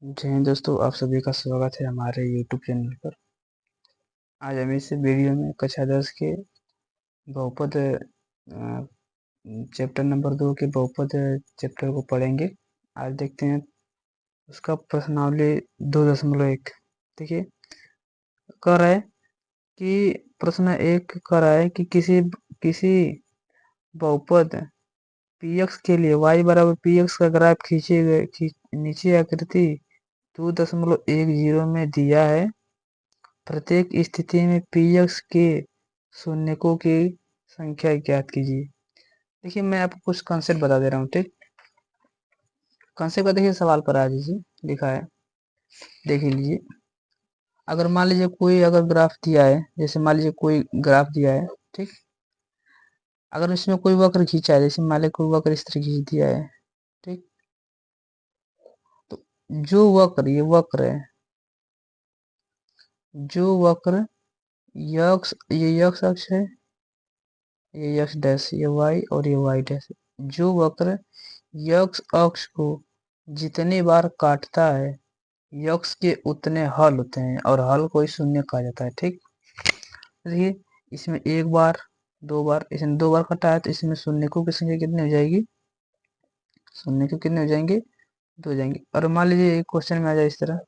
जय हिंद दोस्तों, आप सभी का स्वागत है हमारे YouTube चैनल पर। आज हम इस वीडियो में कक्षा 10 के बहुपद चैप्टर नंबर 2 के बहुपद चैप्टर को पढ़ेंगे। आज देखते हैं उसका प्रश्नावली 2.1। देखिए, कह रहा है कि प्रश्न 1 कह रहा है कि किसी किसी बहुपद px के लिए y बराबर px का ग्राफ खींचे गए नीचे आकृति 2.10 में दिया है। प्रत्येक स्थिति में px के शून्यकों की संख्या ज्ञात कीजिए। देखिए, मैं आपको कुछ कॉन्सेप्ट बता दे रहा हूँ। ठीक, कॉन्सेप्ट का देखिए सवाल पर आ दीजिए, लिखा है, देख लीजिए। अगर मान लीजिए कोई अगर ग्राफ दिया है, जैसे मान लीजिए कोई ग्राफ दिया है, ठीक, अगर इसमें कोई वक्र खींचा है, जैसे मान लीजिए कोई वक्र इस तरह खींच दिया है, ठीक, तो जो वक्र ये वक्र है, जो वक्र ये यक्स अक्ष है, ये यक्स डैश, ये वाई और ये वाई डैश, जो वक्र यक्स अक्ष को जितने बार काटता है यक्स के उतने हल होते हैं और हल को ही शून्य कहा जाता है। ठीक, देखिए इसमें एक बार, दो बार, इसमें दो बार कटा है तो इसमें शून्यकों की संख्या कितनी हो जाएगी? शून्यकों कितने हो जाएंगे? दो हो जाएंगे। और मान लीजिए एक क्वेश्चन में आ जाए इस तरह,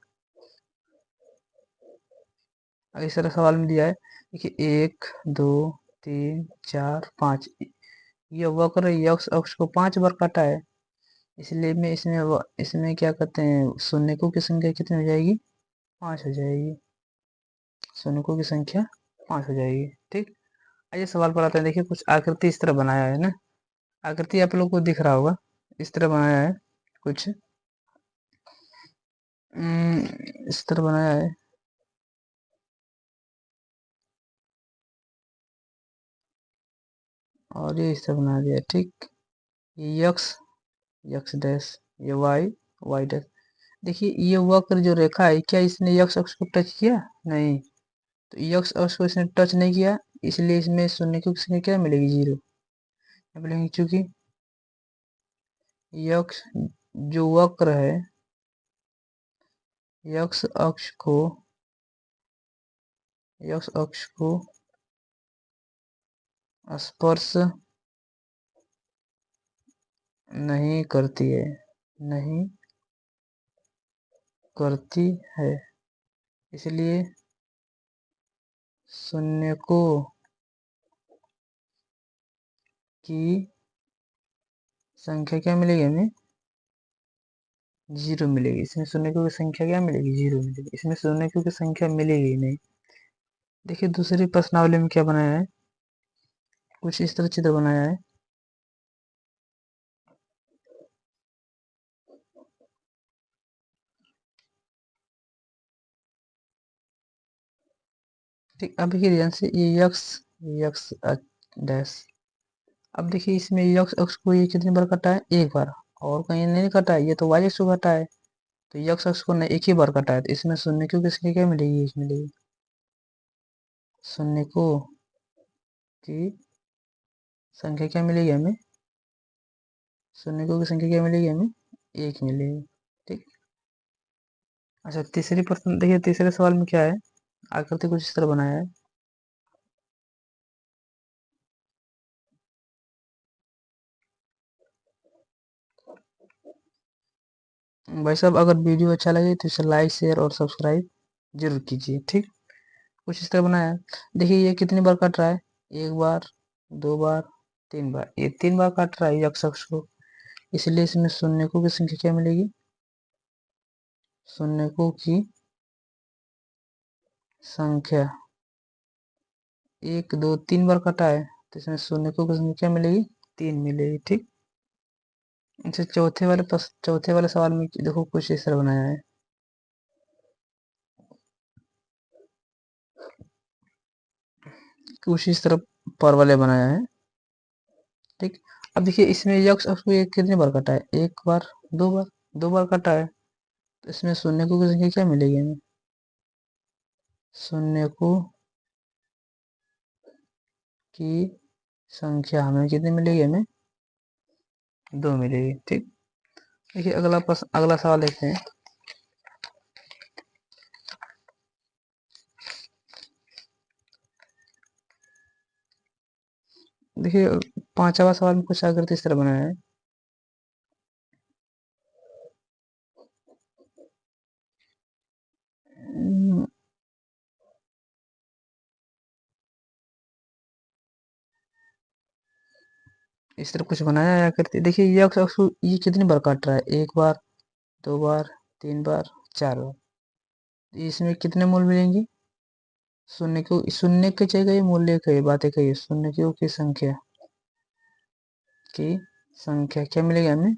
इस तरह सवाल में दिया है, देखिए 1 2 3 4 5, यह वक्र यक्स अक्ष को 5 बार काटा है, इसलिए मैं इसमें क्या कहते हैं, शून्यकों की संख्या कितनी हो जाएगी? 5 हो जाएगी। शून्यकों की संख्या 5 हो जाएगी। ठीक, आइए सवाल पर आते हैं। देखिए, कुछ आकृति इस तरह बनाया है ना, आकृति आप लोग को दिख रहा होगा, इस तरह बनाया है कुछ, इस तरह बनाया है, और ये इस तरह बना दिया। ठीक, ये यक्स यक्स डैश, ये वाई वाई डैश। देखिए ये वक्र जो रेखा है, क्या इसने यक्स अक्ष को टच किया? नहीं, तो यक्स अक्ष को इसने टच नहीं किया, इसलिए इसमें शून्य की संख्या क्या मिलेगी? 0। बोलेंगे चूंकि यक्स जो वक्र है यक्स अक्ष को स्पर्श नहीं करती है, नहीं करती है, इसलिए शून्यकों की संख्या क्या मिलेगी हमें? 0 मिलेगी। इसमें शून्यकों की संख्या क्या मिलेगी? 0 मिलेगी। इसमें शून्यकों की संख्या मिलेगी ही नहीं। देखिए दूसरी प्रश्नावली में क्या बनाया है, कुछ इस तरह चित्र बनाया है। ठीक, अब देखिए ध्यान से, ये यक्स यक्स डैश, अब देखिए इसमें यक्स अक्ष को ये कितनी बार कटा है? एक बार, और कहीं नहीं कटा है, ये तो वाई अक्ष को कटा है, तो यक्स अक्ष को एक ही बार कटा है, तो इसमें शून्यकों की संख्या क्या मिलेगी? मिलेगी शून्यकों की संख्या क्या मिलेगी हमें? शून्यकों की संख्या क्या मिलेगी हमें? 1 मिलेगी। ठीक, अच्छा तीसरी प्रश्न देखिए, तीसरे सवाल में क्या है, आकृति कुछ इस तरह बनाया है। भाई साहब, अगर वीडियो अच्छा लगे तो इसे लाइक शेयर और सब्सक्राइब जरूर कीजिए। ठीक, कुछ इस तरह बनाया है। देखिए ये कितनी बार कट रहा है? एक बार, दो बार, 3 बार, ये 3 बार काट रहा है यक्स अक्ष को, इसलिए इसमें शून्यकों की संख्या क्या मिलेगी? शून्यकों की संख्या 1 2 3 बार कटा है, तो इसमें शून्यकों की संख्या क्या मिलेगी? 3 मिलेगी। ठीक, अच्छा चौथे वाले सवाल में देखो कुछ इस तरह बनाया है, कुछ इस तरह पर वाले बनाया है। ठीक, अब देखिए इसमें यक्स अक्ष को ये कितनी बार कटा है? एक बार, दो बार, दो बार कटा है, तो इसमें शून्यकों की संख्या क्या मिलेगी हमें? शून्यकों की संख्या हमें कितनी मिलेगी? हमें 2 मिलेगी। ठीक, देखिए अगला सवाल देखते हैं। देखिए पांचवा सवाल में कुछ आकृति इस तरह बनाया है। इस तरह कुछ बनाया है आकृति। देखिए ये अक्ष ये कितनी बार काट रहा है, एक बार, दो बार, तीन बार, चार बार। इसमें कितने मूल मिलेंगे, शून्य की जगह मूल्य की बातें कही, शून्य की संख्या क्या मिलेगी हमें,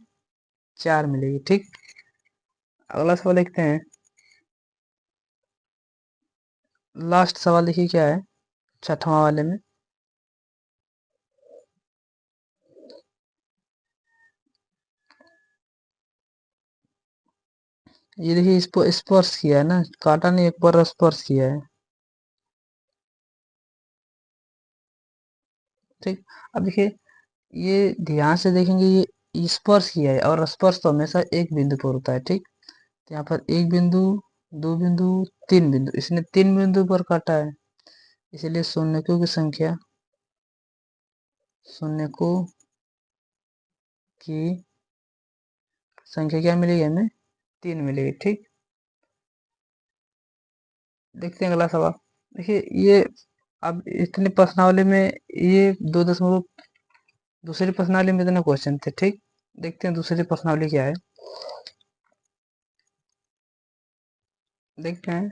चार मिलेगी। ठीक, अगला सवाल देखते हैं। लास्ट सवाल देखिए क्या है, छठवां वाले में। ये देखिए इसको स्पर्श किया है ना, काटा नहीं, एक बार स्पर्श किया है। ठीक, अब देखिए ये ध्यान से देखेंगे, ये स्पर्श किया है और स्पर्श तो हमेशा एक बिंदु पर होता है। ठीक, तो यहाँ पर एक बिंदु, दो बिंदु, तीन बिंदु, इसने तीन बिंदु पर काटा है, इसलिए शून्यकों की संख्या, शून्यकों की संख्या क्या मिलेगी हमें, तीन मिलेगी। ठीक, देखते हैं अगला सवाल। देखिए ये अब इतने प्रश्नावली में ये 2 दशमलव, दूसरी प्रश्नावली में इतने क्वेश्चन थे। ठीक, देखते हैं दूसरी प्रश्नावली क्या है, देखते हैं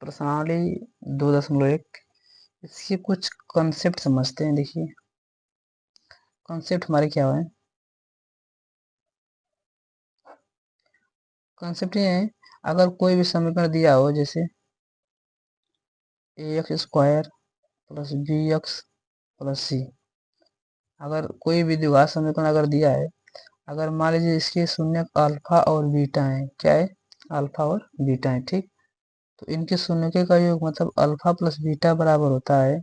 प्रश्नावली 2.1। इसके कुछ कॉन्सेप्ट समझते हैं। देखिए कॉन्सेप्ट हमारे क्या है, कॉन्सेप्ट ये है, अगर कोई भी समीकरण दिया हो, जैसे a x square plus b x plus c, अगर कोई भी द्विघात समीकरण अगर दिया है, अगर मान लीजिए इसके शून्य अल्फा और बीटा है, क्या है, अल्फा और बीटा है। ठीक, तो इनके शून्य का योग मतलब अल्फा प्लस बीटा बराबर होता है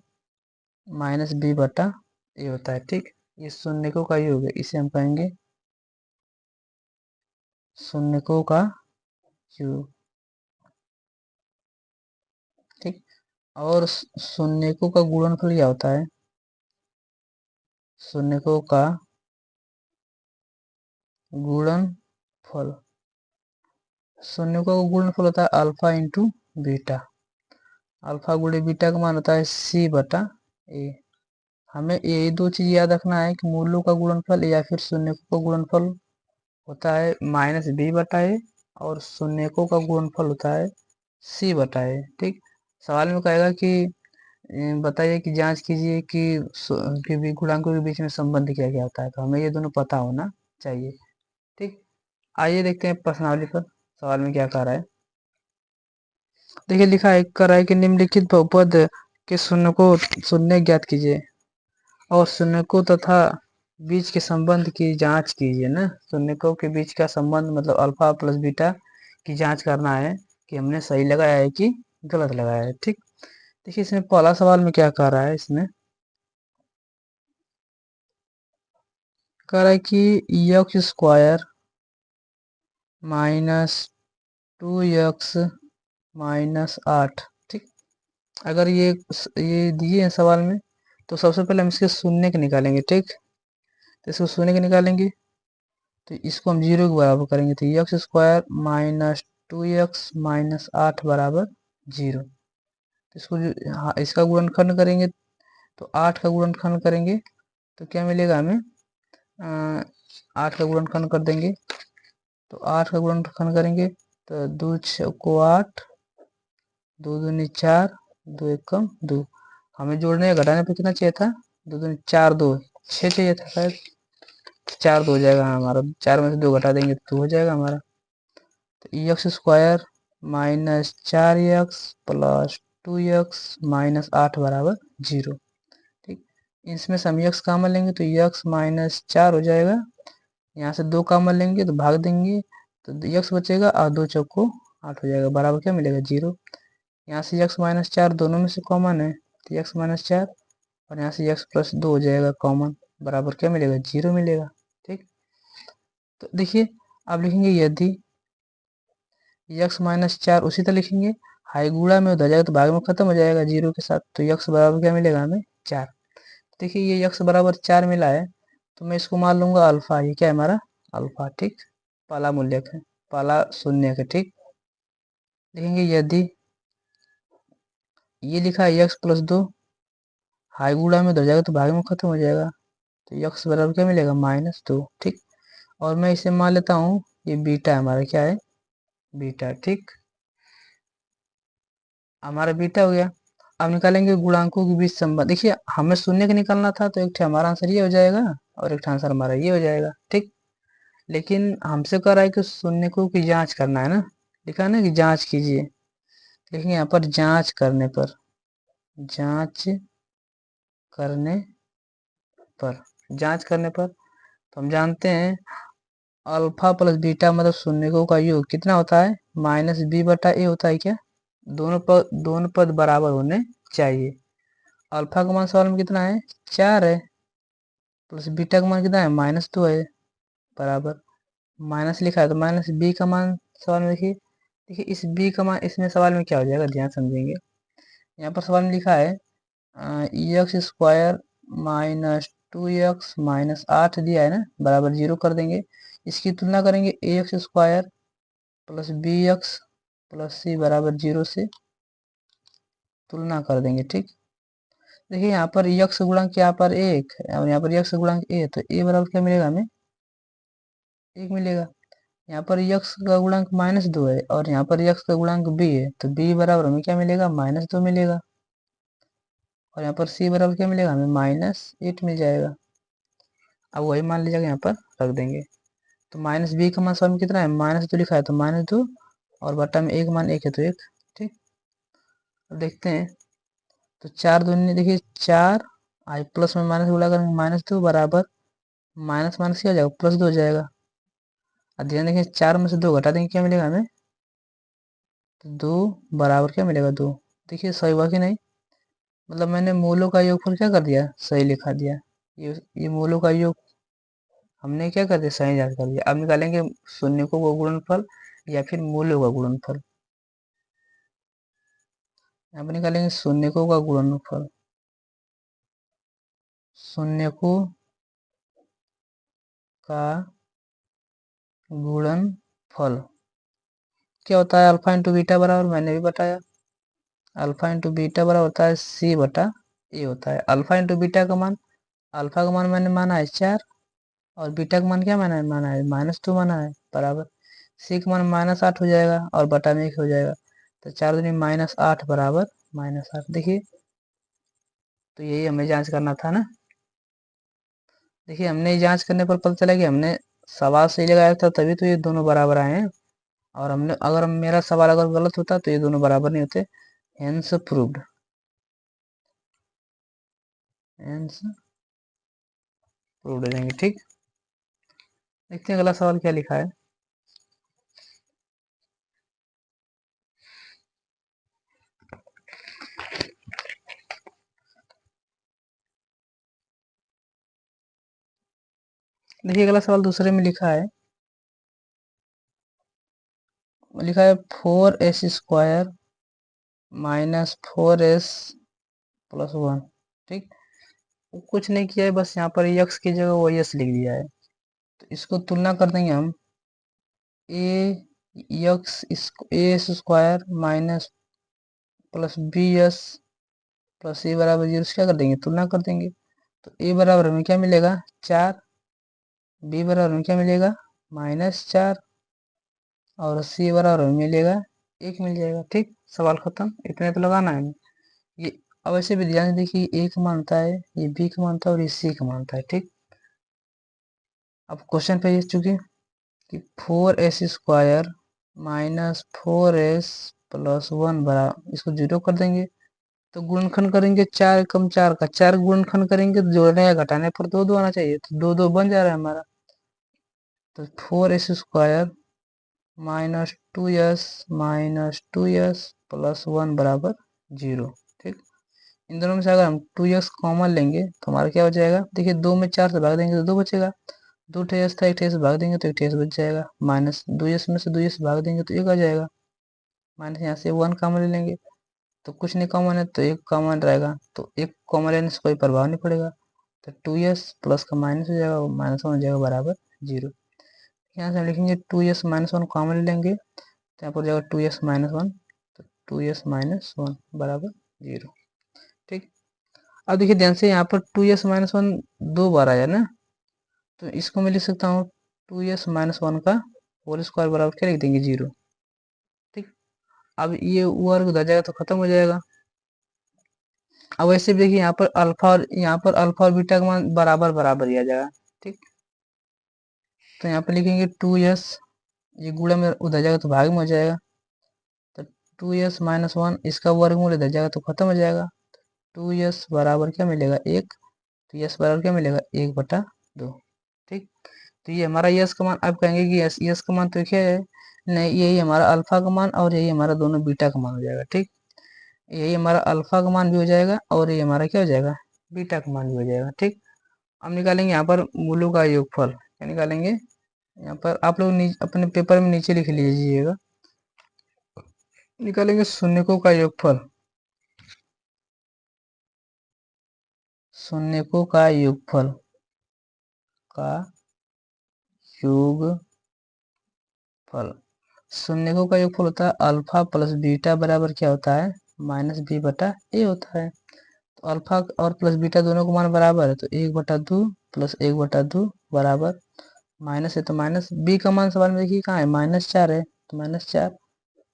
माइनस बी बटा ए होता है। ठीक, ये शून्यकों का योग है, इसे हम कहेंगे शून्यकों का योग। ठीक, और शून्यकों का गुणनफल क्या होता है, शून्यकों का गुणनफल, शून्यकों का गुणनफल होता है अल्फा इंटू बीटा। अल्फा गुणे बीटा का मान होता है सी बटा ए। हमें यही दो चीज याद रखना है कि मूलों का गुणनफल या फिर शून्यकों का गुणनफल होता है माइनस बी बटा ए, और शून्यकों का गुणनफल होता है सी बटा ए। ठीक, सवाल में कहेगा कि बताइए कि जांच कीजिए कि भी गुणांकों के बीच में संबंध क्या क्या होता है, तो हमें ये दोनों पता होना चाहिए। ठीक, आइए देखते हैं प्रश्नावली पर सवाल में क्या कह रहा है। देखिए लिखा है, कर रहा है कि निम्नलिखित बहुपद के शून्य को शून्य ज्ञात कीजिए और शून्यकों तथा बीच के संबंध की जांच कीजिए ना। शून्यकों के बीच का संबंध मतलब अल्फा प्लस बीटा की जांच करना है कि हमने सही लगाया है कि गलत लगाया है। ठीक, देखिए इसमें पहला सवाल में क्या कह रहा है, इसमें कह रहा है कि x square minus 2x minus 8। ठीक, अगर ये दिए हैं सवाल में, तो सबसे पहले हम इसके शून्य के निकालेंगे। ठीक, तो इसको शून्य के निकालेंगे तो इसको हम जीरो के बराबर करेंगे, तो x square minus 2x minus 8 बराबर जीरो। तो इसको हाँ, इसका गुणनखंड करेंगे, तो 8 का गुणनखंड करेंगे तो क्या मिलेगा हमें, 8 का गुणनखंड कर देंगे, तो 8 का गुणनखंड करेंगे तो 2 को 8, 2 दूनी 4, 2 एकम 2। हमें जोड़ने या घटाने पर कितना चाहिए था, 2 दूनी 4, 2 6 चाहिए था शायद, 4 2 हो जाएगा हमारा, 4 में से 2 घटा देंगे तो 2 हो जाएगा हमारा। तो x square minus 4x plus 2x minus 8 बराबर जीरो। ठीक, इसमें से हम एक्स कॉमन लेंगे तो एक्स माइनस 4 हो जाएगा, यहाँ से 2 कॉमन लेंगे तो भाग देंगे तो एक्स बचेगा और 2 चौको 8 हो जाएगा, बराबर क्या मिलेगा, जीरो। यहाँ से एक्स माइनस 4 दोनों में से कॉमन है, तो एक्स माइनस 4 और यहाँ से एक्स प्लस 2 हो जाएगा कॉमन, बराबर क्या मिलेगा, जीरो मिलेगा। ठीक, तो देखिए अब लिखेंगे यदि एक्स माइनस 4 उसी तरह लिखेंगे, हाई गुणा में उधर जाएगा तो भाग में खत्म हो जाएगा जीरो के साथ, तो एक्स बराबर क्या मिलेगा हमें, 4। देखिए ये यक्स बराबर 4 मिला है, तो मैं इसको मान लूंगा अल्फा। ये क्या है हमारा अल्फा, ठीक। पहला मूल्यक है, पहला शून्य है, ठीक। लिखेंगे यदि ये लिखा है यक्स प्लस 2, हाई गुणा में उधर जाएगा तो भाग में खत्म हो जाएगा, तो यक्स बराबर क्या मिलेगा -2, ठीक। और मैं इसे मान लेता हूँ ये बीटा हमारा क्या है, बीटा, ठीक। हमारा बीटा हो गया। अब निकालेंगे गुणांकों के बीच संबंध। देखिए हमें शून्य का निकालना था, तो एक हमारा आंसर ये हो जाएगा और एक आंसर हमारा ये हो जाएगा, ठीक। लेकिन हमसे कह रहा है कि शून्य की जांच करना है ना, लिखा है ना कि जांच कीजिए। लेकिन यहाँ पर जांच करने पर, जांच करने जांच करने पर तो हम जानते हैं अल्फा प्लस बीटा मतलब शून्यकों का योग कितना होता है, -b/a होता है क्या। दोनों पद बराबर होने चाहिए। अल्फा का मान सवाल में कितना है, 4 है, प्लस बीटा का मान कितना है, -2 है, बराबर माइनस लिखा है तो माइनस बी का मान सवाल में देखिए। देखिए इस बी का मान इसमें सवाल में क्या हो जाएगा, ध्यान समझेंगे। यहाँ पर सवाल में लिखा है एक्स स्क्वायर -2x-8 दिया है ना, बराबर 0 कर देंगे। इसकी तुलना करेंगे x square plus b x plus c बराबर 0 से तुलना कर देंगे, ठीक। देखिए यहाँ पर यक्स गुणांक यहाँ पर 1 और यहाँ पर यक्स गुणांक ए, तो ए बराबर क्या मिलेगा हमें, 1 मिलेगा। यहाँ पर यक्स का गुणांक -2 है और यहाँ पर यक्स का गुणांक बी है, तो बी बराबर हमें क्या मिलेगा, -2 मिलेगा। और यहाँ पर सी बराबर क्या मिलेगा हमें, -8 मिल जाएगा। अब वही मान लीजिएगा यहाँ पर रख देंगे, तो माइनस बी का मान सवाल में कितना है, -2 लिखा है तो -2 और बटा में एक मान 1 है तो 1, ठीक। अब देखते हैं, तो 4 दूनी देखिए 4 आई प्लस में माइनस गुणा करेंगे -2 बराबर माइनस माइनस क्या हो जाएगा, +2 हो जाएगा। अब ध्यान देखें 4 में से 2 घटा देंगे क्या मिलेगा हमें, तो 2 बराबर क्या मिलेगा 2। देखिए सही हुआ कि नहीं, मतलब मैंने मूलों का योगफल क्या कर दिया, सही लिखा दिया। ये मूलों का योग हमने क्या कर दिया, सही याद कर दिया। अब निकालेंगे शून्यकों का गुणनफल या फिर मूलों का गुणनफल। यहाँ पर निकालेंगे शून्यकों का गुणनफल, शून्यकों का गुणनफल क्या होता है, अल्फा इंटू बीटा बराबर, मैंने भी बताया अल्फा इंटू बीटा बराबर होता है c/a होता है। अल्फा इंटू बीटा का मान, अल्फा का मान मैंने माना है 4 और बीटा का मान क्या माना है -2 माना है, बराबर सी का मान -8 हो जाएगा और बटा में 1 हो जाएगा, तो 4 दूनी -8 बराबर -8। देखिए तो यही हमें जांच करना था ना। देखिए हमने जांच करने पर पता चला कि हमने सवाल सही लगाया था, तभी तो ये दोनों बराबर आए हैं। और हमने अगर मेरा सवाल अगर गलत होता तो ये दोनों बराबर नहीं होते। हेंस प्रूव्ड, हेंस प्रूव्ड हो जाएंगे, ठीक। देखते हैं अगला सवाल क्या लिखा है। देखिए अगला सवाल दूसरे में लिखा है, 4s² -4s+1, ठीक। कुछ नहीं किया है, बस यहाँ पर यक्स की जगह वो यस लिख दिया है। तो इसको तुलना कर देंगे हम, a² minus plus b s plus a बराबर 0 से क्या कर देंगे, तुलना कर देंगे। तो ए बराबर हमें क्या मिलेगा 4, बी बराबर हमें क्या मिलेगा -4 और सी बराबर हमें मिलेगा 1 मिल जाएगा, ठीक। सवाल खत्म, इतने तो लगाना है ये। अब ऐसे भी ध्यान से देखिए ए का मानता है, ये बी का मानता है और ये सी का मानता है, ठीक। अब क्वेश्चन पे चुके कि 4s² -4s+1 बराबर, इसको 0 कर देंगे तो गुणनखंड करेंगे 4 कम 4 का 4 गुणनखंड करेंगे तो जोड़ने या घटाने पर 2 2 आना चाहिए, तो 2 2 बन जा रहा है हमारा। तो 4s² -2s बराबर 0, ठीक। इन दोनों में से अगर हम 2s कॉमन लेंगे तो हमारा क्या हो जाएगा, देखिए 2 में 4 से भाग देंगे तो 2 बचेगा, 2 ठेस था, 1 ठेस भाग देंगे तो 1 ठेस बच जाएगा, माइनस 2s में से 2s भाग देंगे तो 1 आ जाएगा, माइनस यहाँ से 1 कॉमन ले लेंगे तो कुछ नहीं कॉमन है तो 1 कॉमन रहेगा, तो 1 कॉमन लेने से कोई प्रभाव नहीं पड़ेगा। तो 2s प्लस का माइनस हो जाएगा, माइनस वन हो जाएगा बराबर 0। यहाँ से हम लिखेंगे 2s माइनस वन कॉमन ले लेंगे, तो यहाँ पर हो जाएगा 2s माइनस वन, तो 2s माइनस वन बराबर 0। ठीक, अब देखिए ध्यान से यहाँ पर 2s माइनस वन 2 बार आया ना, तो इसको मैं लिख सकता हूँ 2s माइनस वन का होल स्क्वायर बराबर क्या लिख देंगे 0। ठीक, अब ये वर्ग उधर जाएगा तो खत्म हो जाएगा। अब वैसे भी देखिए यहाँ पर अल्फा और बीटा का मान बराबर बराबर ही आ जाएगा। ठीक, तो यहाँ पर लिखेंगे 2s, ये गुणा में उधर जाएगा तो भाग में हो जाएगा, तो 2s माइनस वन इसका वर्गमूल इधर जाएगा तो खत्म हो जाएगा। 2s बराबर क्या मिलेगा 1, तो यस बराबर क्या मिलेगा 1/2। ठीक, तो ये हमारा यस का मान, आप कहेंगे कि यस यस का मान तो क्या है, नहीं यही हमारा अल्फा का मान और यही हमारा दोनों बीटा का मान हो जाएगा। ठीक, यही हमारा अल्फा का मान भी हो जाएगा और ये हमारा क्या हो जाएगा बीटा का मान भी हो जाएगा। ठीक, हम निकालेंगे यहाँ पर मूलों का योगफल, क्या निकालेंगे यहाँ पर आप लोग अपने पेपर में नीचे लिख लीजिएगा, निकालेंगे शून्यकों का योगफल, शून्यकों का योगफल का योगफल, शून्यकों का योगफल होता है अल्फा प्लस बीटा बराबर क्या होता है माइनस बी बटा ए होता है। तो अल्फा और प्लस बीटा दोनों को मान बराबर है, तो 1/2 प्लस 1/2 बराबर माइनस है तो माइनस, बी का मान सवाल में देखिए कहाँ है -4 है, तो -4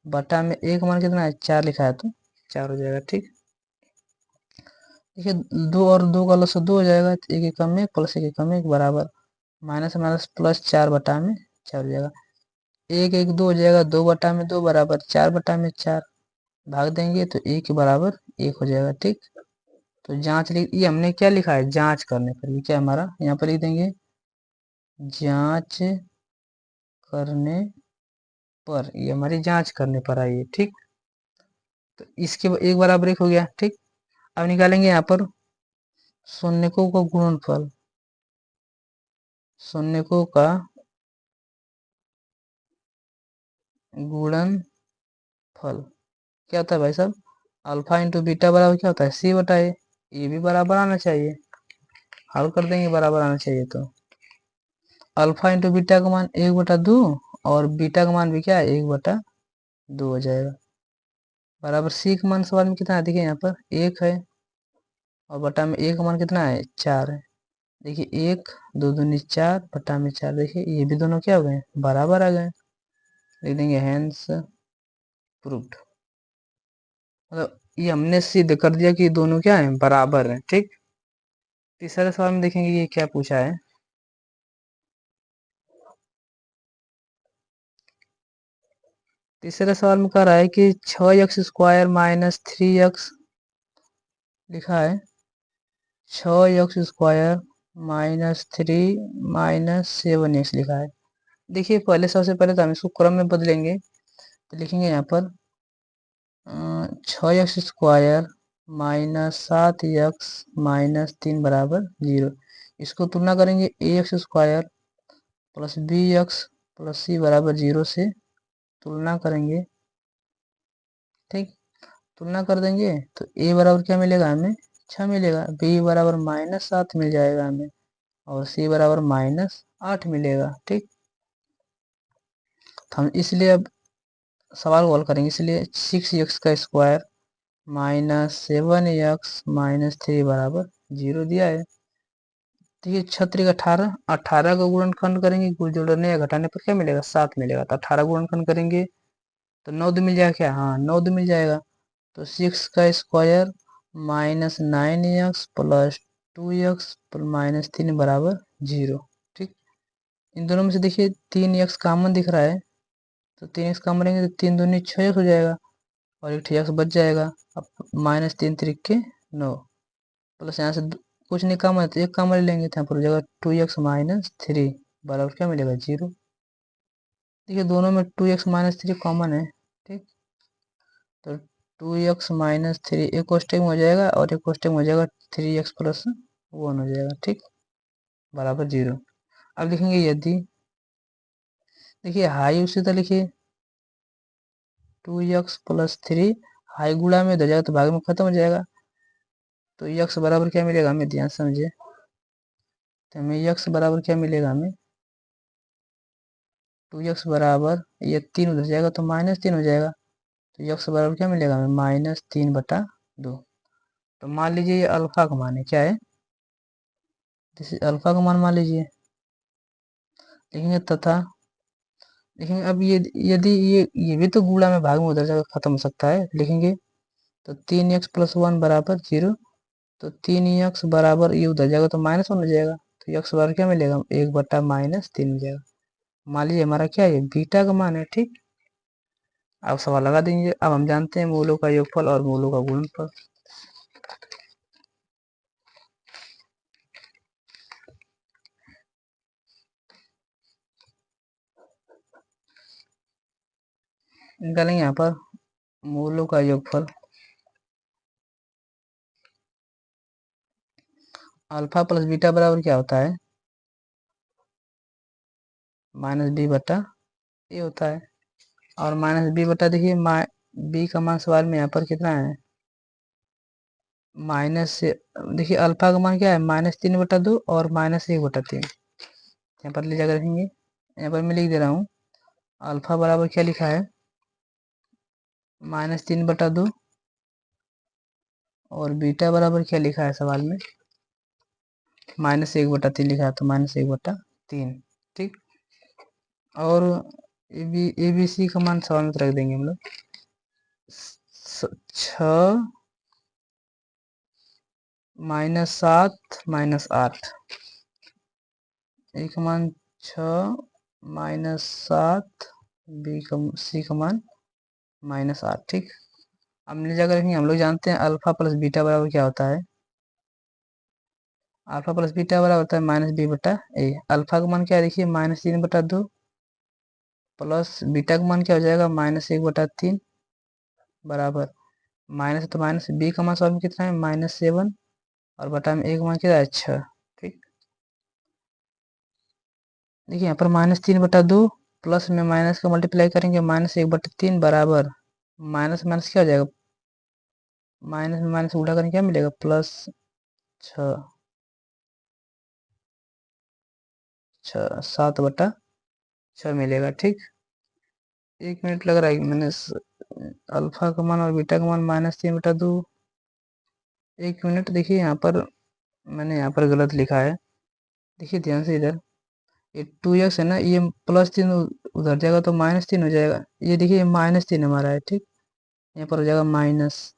बटा में ए का मान कितना है 4 लिखा है तो 4 हो जाएगा। ठीक, देखिए 2 और 2 का लस 2 हो जाएगा, तो एक एकम में प्लस एक एकम में बराबर माइनस माइनस प्लस 4 बटा में 4 हो जाएगा, एक एक 2 हो जाएगा, 2 बटा में 2 बराबर 4 बटा में 4, भाग देंगे तो एक के बराबर 1 हो जाएगा। ठीक, तो जांच लिख, ये हमने क्या लिखा है जांच करने पर, ये क्या हमारा यहाँ पर लिख देंगे जांच करने पर, ये हमारी जांच करने पर आई है। ठीक, तो इसके एक बराबर 1 हो गया। ठीक, अब निकालेंगे यहाँ पर शून्यकों का गुणनफल, शून्यकों का गुणनफल क्या होता है भाई साहब, अल्फा इंटू बीटा बराबर क्या होता है सी बटा ए, ये भी बराबर आना चाहिए, हल कर देंगे बराबर आना चाहिए, तो अल्फा इंटू बीटा का मान 1/2 और बीटा का मान भी क्या है 1/2 हो जाएगा, बराबर सी का मान सवाल में कितना है देखिए यहाँ पर 1 है और बटा में ए का मान कितना है 4 है। देखिए 1 2 दूनी 4 बटा में 4, देखिए ये भी दोनों क्या हो गए बराबर आ गए, लिख देंगे हैंस प्रूव्ड, मतलब ये हमने सिद्ध कर दिया कि दोनों क्या है बराबर हैं। ठीक, तीसरे सवाल में देखेंगे ये क्या पूछा है, तीसरे सवाल में कह रहा है कि 6x² माइनस 3x, लिखा है 6x² माइनस 3 माइनस 7x लिखा है। देखिए पहले सबसे पहले तो हम इसको क्रम में बदलेंगे, तो लिखेंगे यहाँ पर 6x² माइनस 7x माइनस 3 बराबर 0, इसको तुलना करेंगे ax² plus bx plus c बराबर 0 से तुलना करेंगे। ठीक, तुलना कर देंगे तो a बराबर क्या मिलेगा हमें 6 मिलेगा, b बराबर -7 मिल जाएगा हमें और c बराबर -8 मिलेगा। ठीक, तो हम इसलिए अब सवाल को हल करेंगे, इसलिए 6x² माइनस 7x माइनस 3 बराबर 0 दिया है। तो ये 6 18, 18 का गुणनखंड करेंगे, जोड़ने या घटाने पर क्या मिलेगा 7 मिलेगा, तो 18 गुणनखंड करेंगे तो 9 2 मिल जाएगा, क्या हाँ 9 2 मिल जाएगा, तो 6 का square minus 9x plus 2x minus 3 बराबर 0। ठीक, इन दोनों में से देखिए 3x कॉमन दिख रहा है, तो 3x कॉमन रहेंगे तो 3 दूनी 6x हो जाएगा और एक x बच जाएगा, अब -3 3 9 प्लस यहाँ से कुछ नहीं कम है तो एक कॉमन ले लेंगे, तो यहाँ पर हो जाएगा 2x माइनस 3 बराबर क्या मिलेगा 0। देखिए दोनों में 2x माइनस 3 कॉमन है। ठीक, तो 2x माइनस 3 एक कोष्टक में हो जाएगा और एक कोष्टक में हो जाएगा 3x प्लस 1 हो जाएगा। ठीक, बराबर 0। अब लिखेंगे यदि, देखिए हाई उसी तरह लिखिए 2x प्लस 3, हाई गुणा में हो जाएगा तो भाग में खत्म हो जाएगा, तो x बराबर क्या मिलेगा हमें ध्यान समझिए तो हमें यक्स बराबर क्या मिलेगा, हमें 2x बराबर, ये 3 उधर जाएगा तो -3 हो जाएगा, तो यक्स बराबर क्या मिलेगा हमें, -3/2। तो मान लीजिए ये अल्फा का मान है, क्या है, जैसे अल्फा का मान मान लीजिए, लिखेंगे तथा, लिखेंगे अब ये, यदि ये भी तो गुणा में भाग में उधर जाकर खत्म हो सकता है, लिखेंगे तो 3x + 1 बराबर 0, तो 3x बराबर ये उधर जाएगा तो -1 हो जाएगा, तो यक्स बराबर क्या मिलेगा, 1/-3 हो जाएगा। मान लीजिए हमारा क्या है, बीटा का मान है, ठीक। अब सवाल लगा देंगे। अब हम जानते हैं मूलों का योगफल और मूलों का गुणनफल। निकालेंगे यहाँ पर मूलों का योगफल, अल्फा प्लस बीटा बराबर क्या होता है, -b/a होता है। और -b/, देखिए b का मान सवाल में यहाँ पर कितना है, माइनस से, देखिए अल्फा का मान क्या है, -3/2 और -1/3। यहाँ पर ले जाकर रखेंगे, यहाँ पर मैं लिख दे रहा हूँ, अल्फा बराबर क्या लिखा है, -3/2, और बीटा बराबर क्या लिखा है सवाल में, -1/3 लिखा है, तो -1/3, ठीक। और ए बी सी का मान सवाल में रख देंगे हम लोग, 6 -7 -8, ए का मान 6 -7, सी का मान -8, ठीक। अब ले जाकर हम लोग जानते हैं अल्फा प्लस बीटा बराबर क्या होता है, अल्फा प्लस बीटा बराबर होता है -b/a। अल्फा का मान क्या है, देखिए -3/2, प्लस बीटा का मान क्या हो जाएगा, -1/3, बराबर माइनस, तो माइनस, बी का मान सॉल्व में कितना है, -7, और बटा में एक मान कितना है, 6, ठीक। देखिए यहाँ पर -3/2, प्लस में माइनस का मल्टीप्लाई करेंगे, -1/3 बराबर, माइनस माइनस क्या हो जाएगा, माइनस में माइनस उल्टा करेंगे क्या मिलेगा, +6, 7/6 मिलेगा, ठीक। 1 मिनट लग रहा है, मैंने अल्फा का मान और बीटा का मान -3/2, 1 मिनट। देखिए यहाँ पर मैंने यहाँ पर गलत लिखा है, देखिए ध्यान से इधर, ये 2x है ना, ये +3 उधर जाएगा तो -3 हो जाएगा, ये देखिए -3 हमारा है, ठीक। यहाँ पर हो जाएगा माइनस,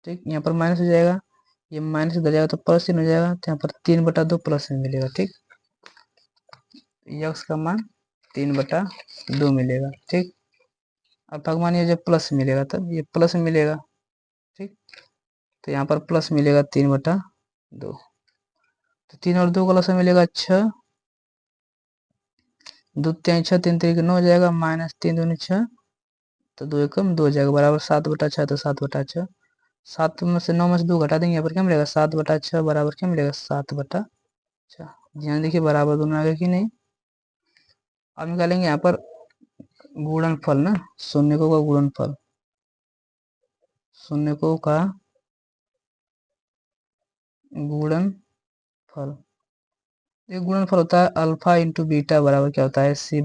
ठीक, यहाँ पर माइनस हो जाएगा, ये माइनस उधर जाएगा तो +3 हो जाएगा, तो यहाँ पर 3/2 प्लस में मिलेगा, ठीक। यक्स का मान 3/2 मिलेगा, ठीक। अब तक मान ये जब प्लस मिलेगा तब ये प्लस में मिलेगा, ठीक। तो यहाँ पर प्लस मिलेगा 3/2, तो 3 और 2 का लसा मिलेगा 6, 2 3 6, 3 3 9 हो जाएगा, -3 दूनी 6, तो 2 एकम 2 हो जाएगा, बराबर 7/6, तो 7/6, 7 में से 9 में से 2 घटा देंगे, यहाँ पर क्या मिलेगा, 7/6 बराबर क्या मिलेगा, 7/6। ध्यान देखिए बराबर दोनों आ गए कि नहीं। अब निकालेंगे यहाँ पर गुणनफल ना, शून्यकों का गुणनफल, शून्यकों का गुणनफल, ये गुणनफल होता है अल्फा इंटू बीटा बराबर क्या होता है, c/a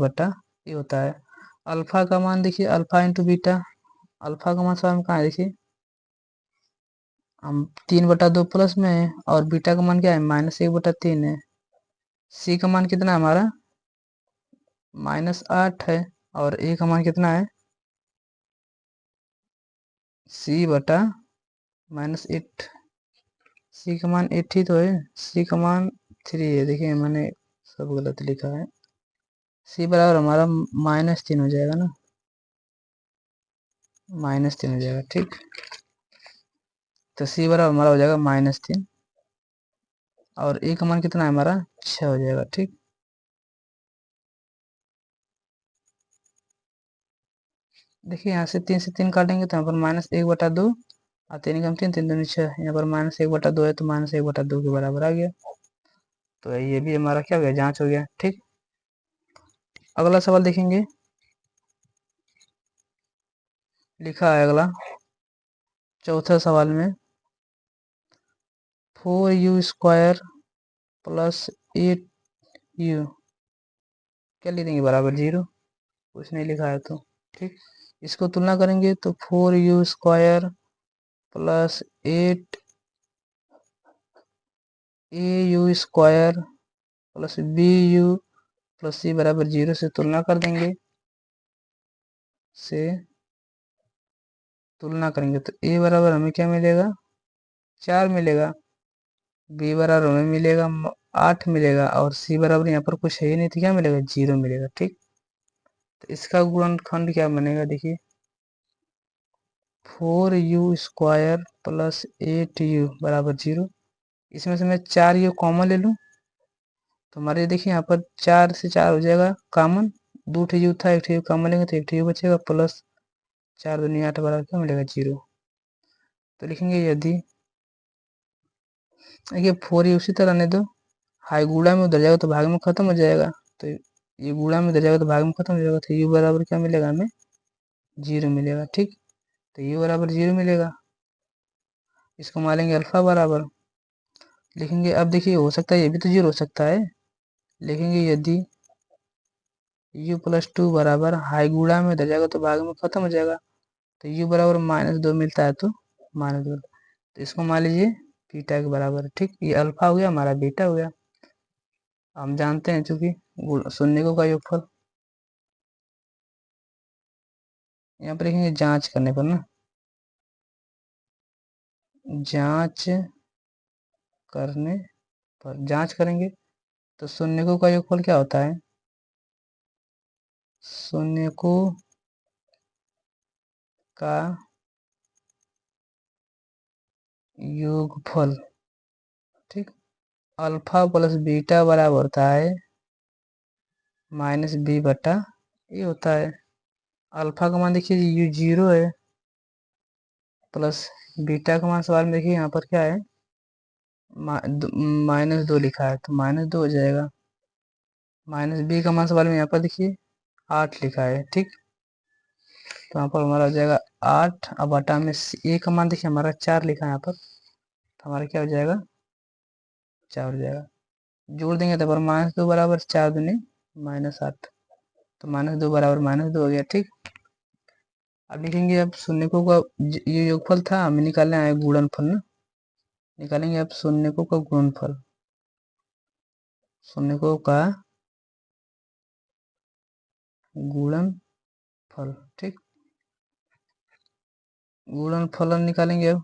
होता है। अल्फा का मान देखिए, अल्फा इंटू बीटा, अल्फा का मान सवाल में कहाँ है, देखिए हम 3/2 प्लस में है, और बीटा का मान क्या है, -1/3 है। सी का मान कितना है हमारा, -8 है, और ए का मान कितना है, c/-8, सी का मान 8 ही तो है, सी का मान 3 है, देखिए मैंने सब गलत लिखा है, सी बराबर हमारा -3 हो जाएगा ना, -3 हो जाएगा, ठीक। तो सी बराबर हमारा हो जाएगा -3, और ए का मान कितना है हमारा, 6 हो जाएगा, ठीक। देखिए यहाँ से 3 से 3 काटेंगे तो यहाँ पर -1/2, और 3 कम 3, 3 दूनी 6, यहाँ पर -1/2 है, तो -1/2 के बराबर आ गया। तो ये भी हमारा क्या हो गया, जांच हो गया, ठीक। अगला सवाल देखेंगे, लिखा है अगला चौथा सवाल में, 4u² + 8 यू क्या लिख देंगे बराबर 0, कुछ नहीं लिखा है तो ठीक। इसको तुलना करेंगे तो 4u² plus 8au² plus bu plus c बराबर 0 से तुलना कर देंगे, से तुलना करेंगे तो a बराबर हमें क्या मिलेगा 4 मिलेगा, b बराबर हमें मिलेगा 8 मिलेगा, और c बराबर यहाँ पर कुछ है ही नहीं तो क्या मिलेगा 0 मिलेगा ठीक। तो इसका गुणनखंड क्या बनेगा देखिए 4u² प्लस 8u बराबर 0। इसमें से मैं 4u कॉमन ले लूँ तो हमारे देखिए यहाँ पर 4 से 4 हो जाएगा कॉमन, 2 यू था, 1 यू कॉमन लेंगे तो 1 यू बचेगा, प्लस 4 दूनी 8 बराबर क्या मिलेगा 0। तो लिखेंगे यदि, देखिए 4 उसी तरह रहने दो, हाई गुणा में उधर जाएगा तो भाग में खत्म हो जाएगा, तो ये गुणा में उधर जाएगा तो भाग में खत्म हो जाएगा, तो यू बराबर क्या मिलेगा हमें 0 मिलेगा ठीक। तो यू बराबर 0 मिलेगा, इसको मान लेंगे अल्फा बराबर, लिखेंगे अब देखिए हो सकता है ये भी तो 0 हो सकता है, लिखेंगे यदि u+2 बराबर हाई गुणा में उधर जाएगा तो भाग में खत्म हो जाएगा, तो u बराबर -2 मिलता है तो -2, तो इसको मान लीजिए बीटा के बराबर ठीक। ये अल्फा हो गया, हमारा बीटा हो गया। हम जानते हैं चूंकि शून्यकों का योगफल, यहाँ पर लिखेंगे जांच करने पर ना, जांच करने पर जांच करेंगे तो शून्यकों का योगफल क्या होता है, शून्यकों का योगफल ठीक, अल्फा प्लस बीटा बराबर होता है -b/a होता है। अल्फा का मान देखिए यू 0 है, प्लस बीटा का मान सवाल में देखिए यहाँ पर क्या है -2 लिखा है तो -2 हो जाएगा, माइनस बी का मान सवाल में यहाँ पर देखिए 8 लिखा है ठीक। तो यहाँ पर हमारा हो जाएगा 8, अब बटा में ए का मान देखिए हमारा 4 लिखा है यहाँ पर, तो हमारा क्या हो जाएगा 4 हो जाएगा, जोड़ देंगे तो -2 बराबर 4 दूनी -8, तो -2 बराबर -2 हो गया ठीक। अब लिखेंगे अब शून्यकों का, ये योगफल था, हमें निकालना है गुणनफल ना, निकालेंगे अब शून्यकों का गुणनफल, शून्यकों का गुणनफल ठीक। गुणनफलन निकालेंगे अब,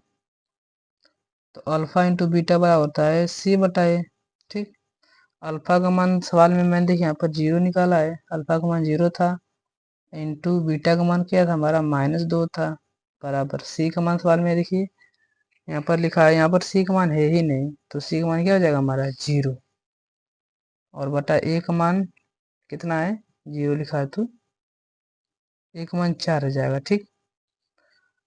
तो अल्फा इंटू बीटा बराबर होता है c/a ठीक। अल्फा का मान सवाल में मैंने देखिए यहाँ पर 0 निकाला है, अल्फा का मान 0 था, इंटू बीटा का मान क्या था हमारा -2 था, बराबर सी का मान सवाल में देखिए यहाँ पर लिखा है, यहाँ पर सी का मान है ही नहीं तो सी का मान क्या हो जाएगा हमारा 0, और बटा ए का मान कितना है 0 लिखा है तो ए का मान 4 हो जाएगा ठीक।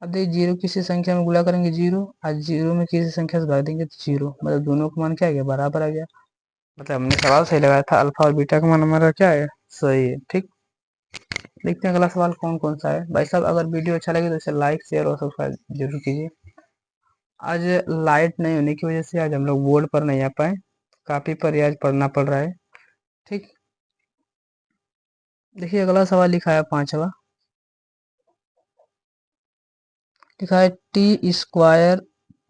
अब देखिए 0 किसी संख्या में गुणा करेंगे 0, आज 0 में किसी संख्या से भाग देंगे तो 0, मतलब दोनों का मान क्या आ गया बराबर आ गया, मतलब हमने सवाल सही लगाया था, अल्फा और बीटा का मान हमारा क्या है सही है ठीक। देखते हैं अगला सवाल कौन कौन सा है। भाई साहब अगर वीडियो अच्छा लगे तो इसे लाइक शेयर और सब्सक्राइब जरूर कीजिए। आज लाइट नहीं होने की वजह से आज हम लोग बोर्ड पर नहीं आ पाए, काफी प्रयास पढ़ना पड़ रहा है ठीक। देखिए अगला सवाल लिखा है 5वां, लिखा है t²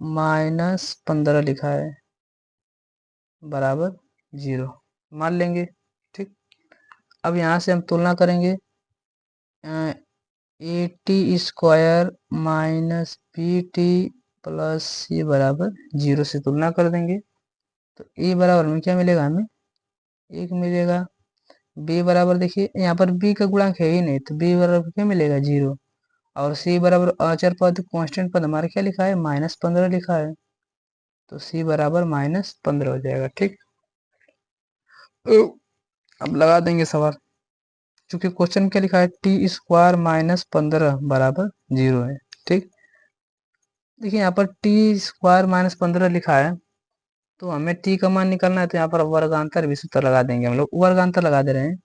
-15 लिखा है बराबर 0, मान लेंगे ठीक। अब यहाँ से हम तुलना करेंगे AT² -BT प्लस C बराबर 0 से तुलना कर देंगे, तो A बराबर में क्या मिलेगा हमें 1 मिलेगा, B बराबर देखिए यहाँ पर B का गुणांक है ही नहीं तो B बराबर क्या मिलेगा 0, और C बराबर अचर पद कांस्टेंट पद हमारा क्या लिखा है -15 लिखा है, तो C बराबर -15 हो जाएगा ठीक। अब लगा देंगे सवाल, क्योंकि क्वेश्चन क्या लिखा है t² -15 बराबर 0 है ठीक। देखिए यहाँ पर t² -15 लिखा है तो हमें t का मान निकालना है, तो यहाँ पर वर्गांतर भी सूत्र लगा देंगे, हम लोग वर्गांतर लगा दे रहे हैं,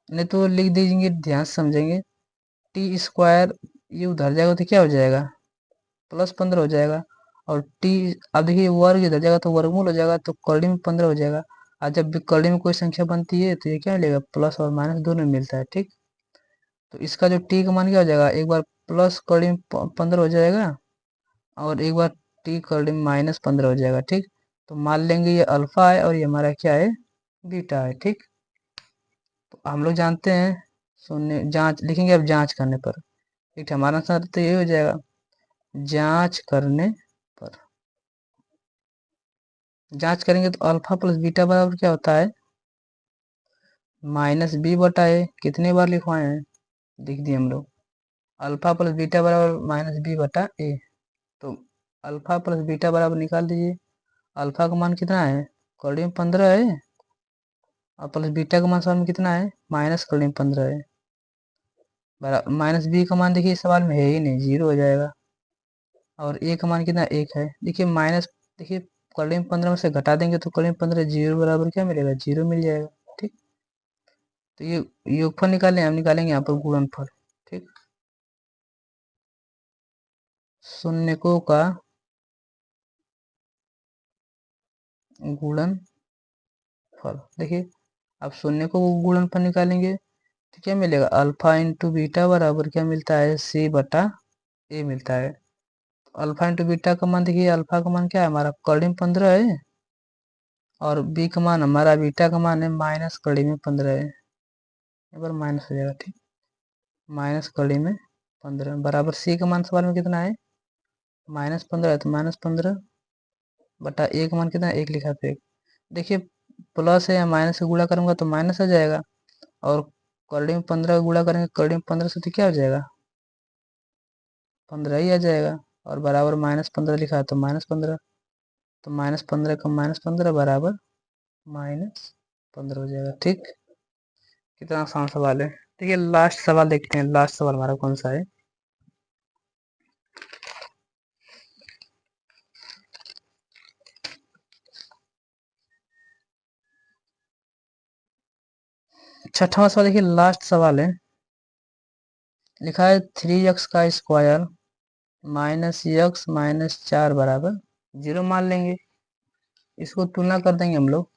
नहीं तो लिख दीजिए ध्यान से समझेंगे, t² ये उधर जाएगा तो क्या हो जाएगा +15 हो जाएगा, और टी, अब देखिए वर्ग इधर जाएगा तो वर्गमूल हो जाएगा, तो करड़ी में 15 हो जाएगा। और जब भी करड़ी में कोई संख्या बनती है तो ये क्या मिलेगा, प्लस और माइनस दोनों मिलता है, ठीक। तो इसका जो टी का मान क्या हो जाएगा, एक बार प्लस करड़ी में 15 हो जाएगा और एक बार टी करड़ी में -15 हो जाएगा, ठीक। तो मान लेंगे ये अल्फा है और ये हमारा क्या है, बीटा है, ठीक। तो हम लोग जानते हैं, शून्य जांच लिखेंगे अब जांच करने पर, ठीक है। हमारा आंसर तो ये हो जाएगा, जांच करने पर। जांच करेंगे तो अल्फा प्लस बीटा बराबर क्या होता है, -b/a। कितने बार लिखवाए हैं, लिख दिए हम लोग। अल्फा प्लस बीटा बराबर -b/a। तो अल्फा प्लस बीटा बराबर निकाल दीजिए। अल्फा का मान कितना है, करड़ी में 15 है, और प्लस बीटा का मान सवाल में कितना है, माइनस करड़ी में 15 है। बराबर -b का मान देखिए सवाल में है ही नहीं, 0 हो जाएगा। और ए का मान कितना, 1 है। देखिए माइनस, देखिए करड़ी में 15 में से घटा देंगे तो करड़ी में 15 0 बराबर क्या मिलेगा, 0 मिल जाएगा, ठीक। तो ये योगफल निकालें, हम निकालेंगे यहाँ पर गुणनफल, ठीक। शून्यकों का गुणनफल, देखिए अब शून्य को गुणनफल निकालेंगे तो क्या मिलेगा, अल्फा इंटू बीटा बराबर क्या मिलता है, c/a मिलता है। अल्फा इंटू बीटा का मान देखिए, अल्फा का मान क्या है हमारा, करड़ी में 15 है, और बी का मान हमारा, बीटा का मान है माइनस करड़ी में 15 है। यहाँ पर माइनस हो जाएगा, ठीक। माइनस करड़ी में 15 बराबर सी का मान सवाल में कितना है, -15 है, तो -15/a का मान कितना है, 1 लिखा तो 1। देखिए प्लस है या माइनस से गुणा करूंगा तो माइनस आ जाएगा, और करड़ी में 15 का गुणा करेंगे करड़ी में 15 से तो क्या हो जाएगा, 15 ही आ जाएगा। और बराबर -15 लिखा है तो -15, तो -15 का -15 बराबर -15 हो जाएगा, ठीक। कितना आसान सवाल है। देखिए लास्ट सवाल देखते हैं, लास्ट सवाल हमारा कौन सा है। छठवां सवाल देखिए, लास्ट सवाल है। लिखा है 3x का स्क्वायर -x -4 बराबर 0 मान लेंगे। इसको तुलना कर देंगे हम लोग,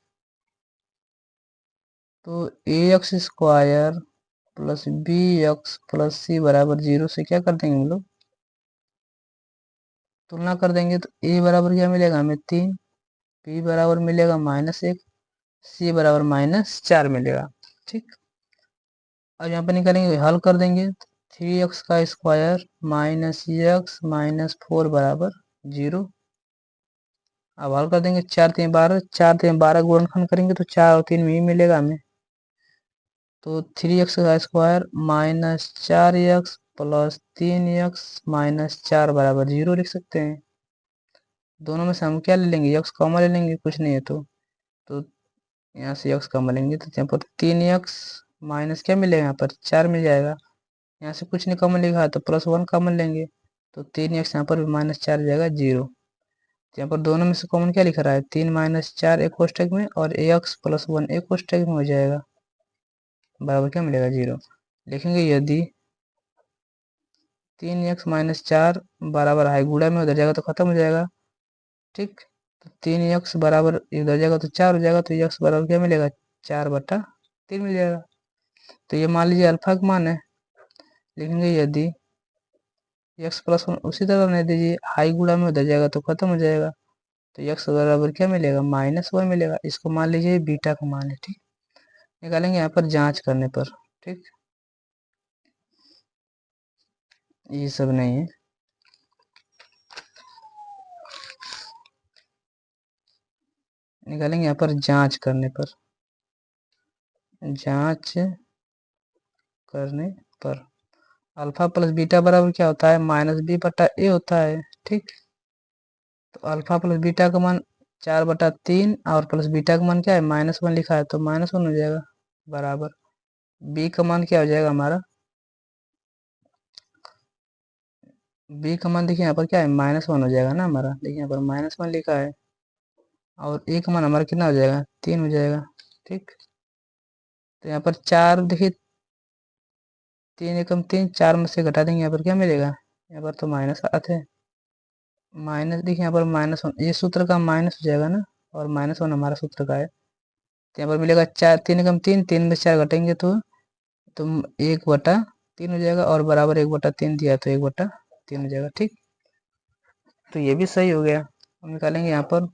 तो ax square plus bx plus c बराबर 0 से क्या कर देंगे हम लोग, तुलना कर देंगे। तो a बराबर क्या मिलेगा हमें, 3, b बराबर मिलेगा -1, c बराबर -4 मिलेगा, ठीक। और यहाँ पर निकालेंगे, हल कर देंगे। 3x का स्क्वायर -x -4 बराबर 0। अब हल कर देंगे, 4×3 = 12, 4×3 = 12 गुणनखंड करेंगे तो 4 और 3 में ही मिलेगा हमें। तो 3x का स्क्वायर -4x प्लस 3x -4 बराबर 0 लिख सकते हैं। दोनों में से हम क्या ले लेंगे, x कॉमन ले लेंगे, कुछ नहीं है तो यहाँ से x कॉमन लेंगे तो यहाँ पर 3x माइनस क्या मिलेगा, यहाँ पर 4 मिल जाएगा। यहाँ से कुछ नहीं कॉमन लिखा है तो +1 कॉमन लेंगे, तो 3x यहाँ पर भी -4 जाएगा 0। यहाँ पर दोनों में से कॉमन क्या लिख रहा है, 3 -4 एक कोष्टक में और x + 1 एक कोष्टक में हो जाएगा, बराबर क्या मिलेगा 0। लिखेंगे यदि 3x -4 बराबर है, गुणा में उधर जाएगा तो खत्म हो जाएगा, ठीक। तो 3x बराबर इधर जाएगा तो 4 हो जाएगा, तो x बराबर क्या मिलेगा, 4/3 मिल जाएगा। तो ये मान लीजिए अल्फा का मान है। लिखेंगे यदि x + 1 उसी तरह रहने दीजिए, हाई गुणा में उधर जाएगा तो खत्म हो जाएगा, तो x बराबर क्या मिलेगा, -1 मिलेगा। इसको मान लीजिए बीटा का मान है, ठीक। निकालेंगे यहाँ पर जांच करने पर, ठीक। ये सब नहीं है, निकालेंगे यहाँ पर जांच करने पर, जांच करने पर अल्फा प्लस बीटा बराबर क्या होता है, -b/a होता है, ठीक। तो अल्फा प्लस बीटा का मान 4/3 और प्लस बीटा का मान क्या है, -1 लिखा है तो -1 हो जाएगा, बराबर b का मान क्या हो जाएगा हमारा, b का मान देखिए यहाँ पर क्या है, -1 हो जाएगा ना हमारा, देखिए यहाँ पर -1 लिखा है। और a का मान हमारा कितना हो जाएगा, 3 हो जाएगा, ठीक। तो यहाँ पर 4 देखिए, 3 एकम 3, 4 में से घटा देंगे यहाँ पर क्या मिलेगा, यहाँ पर तो माइनस आते हैं, माइनस, देखिए यहाँ पर -1, ये सूत्र का माइनस हो जाएगा ना, और -1 हमारा सूत्र का है, तो यहाँ पर मिलेगा 4, 3 एकम 3, 3 में 4 घटेंगे तो तुम 1/3 हो जाएगा, और बराबर 1/3 दिया तो 1/3 हो जाएगा। ठीक, तो ये भी सही हो गया। हम निकालेंगे यहाँ पर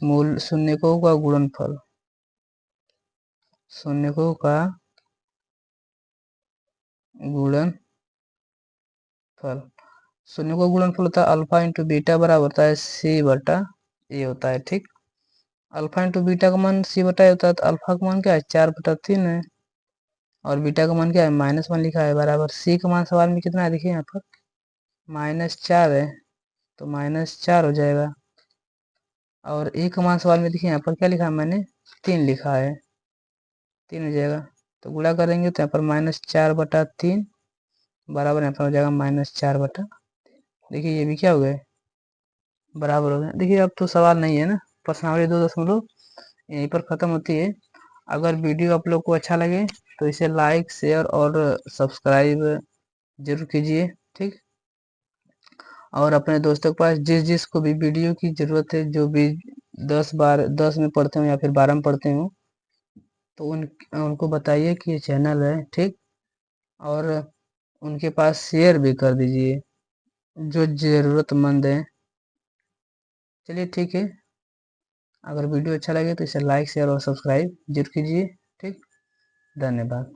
मूल शून्यकों का गुणनफल, शून्यकों का गुणनफल, शून्य को गुणनफल होता है अल्फा इंटू बीटा, बराबर होता है C/A होता है। ठीक, अल्फा इंटू बीटा का मान C/A होता है, तो अल्फा का मान क्या है 4/3 है, और बीटा का मान क्या है -1 लिखा है, बराबर C का मान सवाल में कितना है, देखिए यहाँ पर -4 है, तो -4 हो जाएगा, और A का मान सवाल में देखिए यहाँ पर क्या लिखा है मैंने, 3 लिखा है, 3 हो जाएगा, तो गुणा करेंगे तो यहाँ पर -4/3 बराबर यहाँ पर हो जाएगा -4/, देखिए ये भी क्या हो गया, बराबर हो गया। देखिए अब तो सवाल नहीं है ना, प्रश्नावली 2 यहीं पर ख़त्म होती है। अगर वीडियो आप लोग को अच्छा लगे तो इसे लाइक, शेयर और सब्सक्राइब जरूर कीजिए। ठीक, और अपने दोस्तों के पास जिस जिस को भी वीडियो की ज़रूरत है, जो भी 10 में पढ़ते हो या फिर 12 में पढ़ते हो, तो उनको बताइए कि ये चैनल है। ठीक, और उनके पास शेयर भी कर दीजिए जो ज़रूरतमंद है। चलिए ठीक है, अगर वीडियो अच्छा लगे तो इसे लाइक, शेयर और सब्सक्राइब जरूर कीजिए। ठीक, धन्यवाद।